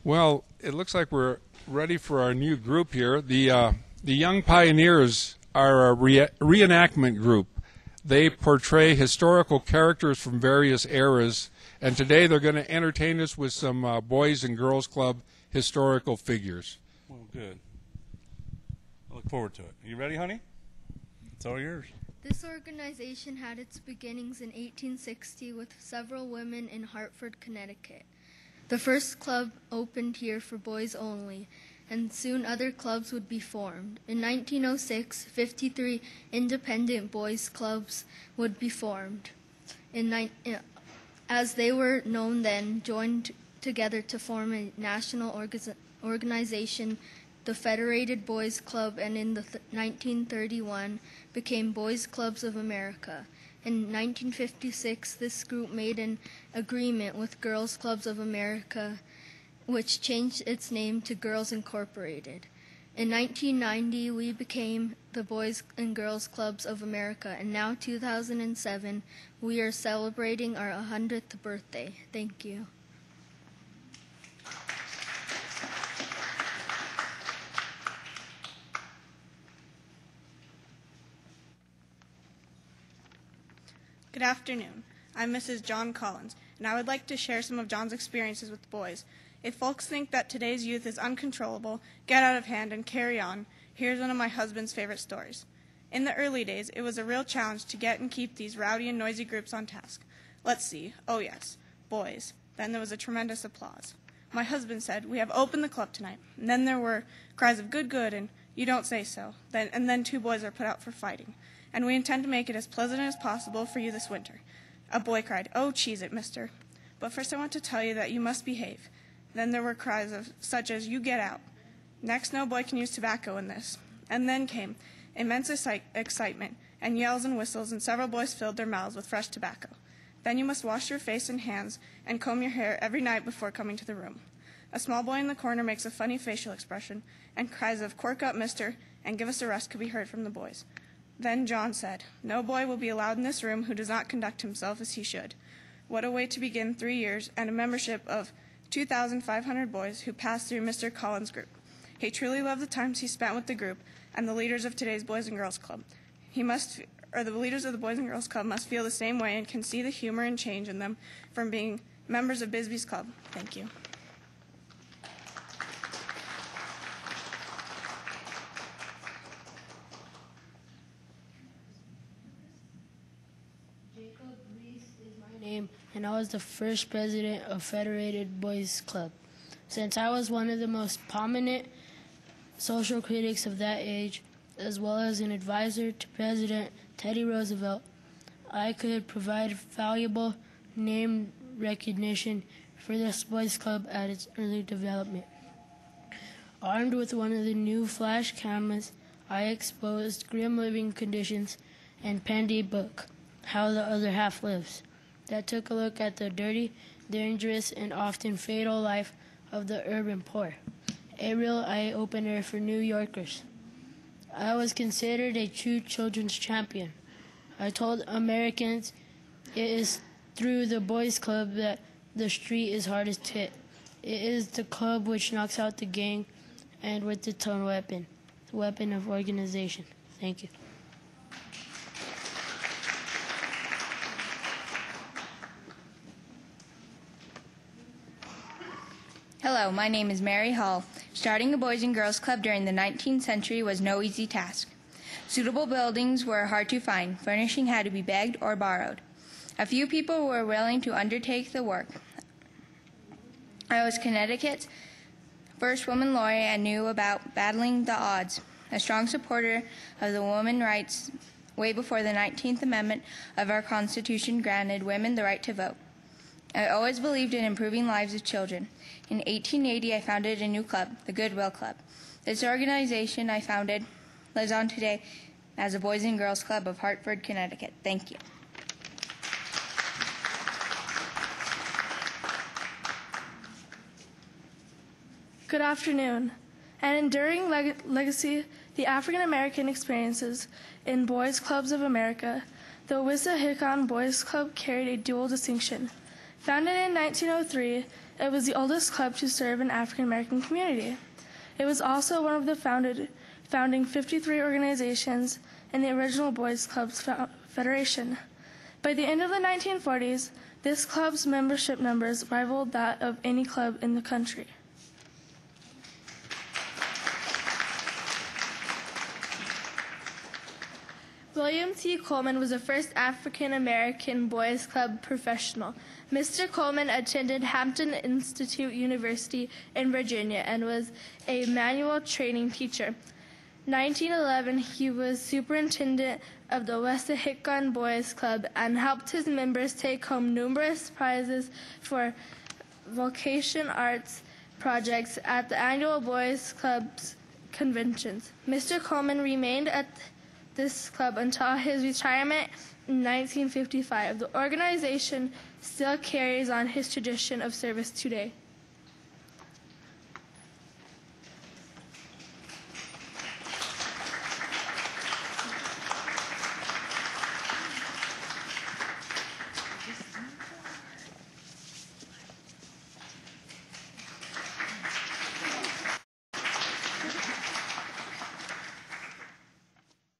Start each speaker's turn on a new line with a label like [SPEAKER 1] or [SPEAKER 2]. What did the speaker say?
[SPEAKER 1] Well, it looks like we're ready for our new group here. The Young Pioneers are a reenactment group. They portray historical characters from various eras, and today they're going to entertain us with some Boys and Girls Club historical figures.
[SPEAKER 2] Well, good. I look forward to it. You ready, honey? It's all yours.
[SPEAKER 3] This organization had its beginnings in 1860 with several women in Hartford, Connecticut. The first club opened here for boys only, and soon other clubs would be formed. In 1906, 53 independent boys' clubs would be formed. As they were known then, joined together to form a national organization, the Federated Boys Club, and in 1931 became Boys Clubs of America. In 1956, this group made an agreement with Girls Clubs of America, which changed its name to Girls Incorporated. In 1990, we became the Boys and Girls Clubs of America, and now 2007, we are celebrating our 100th birthday. Thank you.
[SPEAKER 4] Good afternoon. I'm Mrs. John Collins, and I would like to share some of John's experiences with the boys. If folks think that today's youth is uncontrollable, get out of hand, and carry on, here's one of my husband's favorite stories. In the early days, it was a real challenge to get and keep these rowdy and noisy groups on task. Let's see. Oh, yes. Boys. Then there was a tremendous applause. My husband said, "We have opened the club tonight." And then there were cries of "good, good," and "you don't say so." Then 2 boys are put out for fighting. And we intend to make it as pleasant as possible for you this winter. A boy cried, "Oh, cheese it, mister. But first I want to tell you that you must behave." Then there were cries such as, "You get out." Next, no boy can use tobacco in this. And then came immense excitement, and yells and whistles, and several boys filled their mouths with fresh tobacco. Then you must wash your face and hands and comb your hair every night before coming to the room. A small boy in the corner makes a funny facial expression, and cries of "Cork up, mister," and "Give us a rest" could be heard from the boys. Then John said, "No boy will be allowed in this room who does not conduct himself as he should." What a way to begin 3 years and a membership of 2,500 boys who passed through Mr. Collins' group. He truly loved the times he spent with the group and the leaders of today's Boys and Girls Club. The leaders of the Boys and Girls Club must feel the same way and can see the humor and change in them from being members of Bisbee's club. Thank you.
[SPEAKER 5] And I was the first president of Federated Boys Club. Since I was one of the most prominent social critics of that age, as well as an advisor to President Teddy Roosevelt, I could provide valuable name recognition for this boys club at its early development. Armed with one of the new flash cameras, I exposed grim living conditions and penned a book, How the Other Half Lives, that took a look at the dirty, dangerous, and often fatal life of the urban poor, a real eye-opener for New Yorkers. I was considered a true children's champion. I told Americans it is through the boys' club that the street is hardest hit. It is the club which knocks out the gang and with its own weapon, the weapon of organization. Thank you.
[SPEAKER 6] Hello, my name is Mary Hall. Starting a Boys and Girls Club during the 19th century was no easy task. Suitable buildings were hard to find. Furnishing had to be begged or borrowed. A few people were willing to undertake the work. I was Connecticut's first woman lawyer and knew about battling the odds. A strong supporter of the women's rights way before the 19th Amendment of our Constitution granted women the right to vote. I always believed in improving lives of children. In 1880, I founded a new club, the Goodwill Club. This organization I founded lives on today as a Boys and Girls Club of Hartford, Connecticut. Thank you.
[SPEAKER 7] Good afternoon. An enduring legacy, the African American experiences in Boys Clubs of America, the Wissahickon Boys Club carried a dual distinction. Founded in 1903, It was the oldest club to serve an African American community. It was also one of the founding 53 organizations in the original Boys Clubs Federation. By the end of the 1940s, this club's membership numbers rivaled that of any club in the country. William T. Coleman was the first African-American Boys Club professional. Mr. Coleman attended Hampton Institute University in Virginia and was a manual training teacher. 1911, he was superintendent of the Westahickan Boys Club and helped his members take home numerous prizes for vocation arts projects at the annual Boys Club's conventions. Mr. Coleman remained at this club until his retirement in 1955. The organization still carries on his tradition of service today.